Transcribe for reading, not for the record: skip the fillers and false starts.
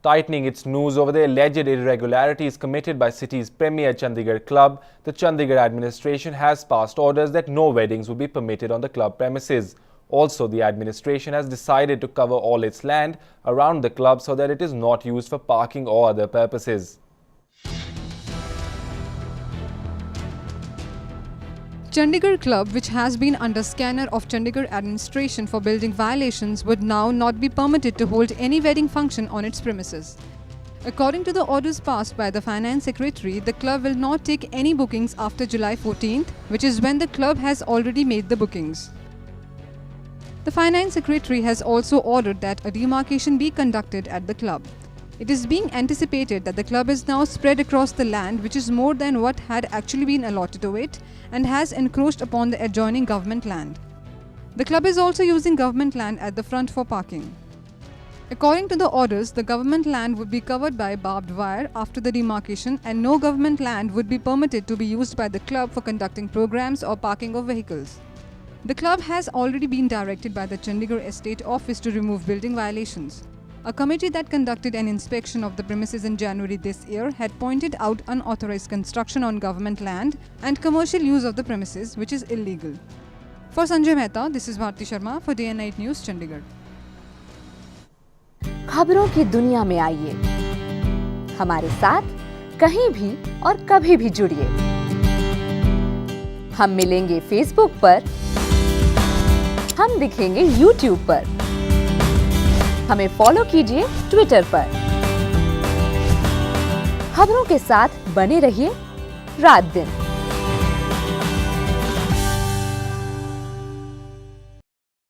Tightening its noose over the alleged irregularities committed by city's premier Chandigarh club, the Chandigarh administration has passed orders that no weddings will be permitted on the club premises. Also, the administration has decided to cover all its land around the club so that it is not used for parking or other purposes. Chandigarh Club, which has been under scanner of Chandigarh administration for building violations, would now not be permitted to hold any wedding function on its premises. According to the orders passed by the Finance Secretary, the club will not take any bookings after July 14th, which is when the club has already made the bookings. The Finance Secretary has also ordered that a demarcation be conducted at the club. It is being anticipated that the club is now spread across the land, which is more than what had actually been allotted to it, and has encroached upon the adjoining government land. The club is also using government land at the front for parking. According to the orders, the government land would be covered by barbed wire after the demarcation, and no government land would be permitted to be used by the club for conducting programs or parking of vehicles. The club has already been directed by the Chandigarh Estate Office to remove building violations. A committee that conducted an inspection of the premises in January this year had pointed out unauthorized construction on government land and commercial use of the premises, which is illegal. For Sanjay Mehta, this is Bharti Sharma for Day and Night News, Chandigarh. खबरों की दुनिया में आइए, हमारे साथ कहीं भी और कभी भी जुड़िए। हम मिलेंगे फेसबुक पर, हम दिखेंगे यूट्यूब पर, हमें फॉलो कीजिए ट्विटर पर। खबरों के साथ बने रहिए रात दिन।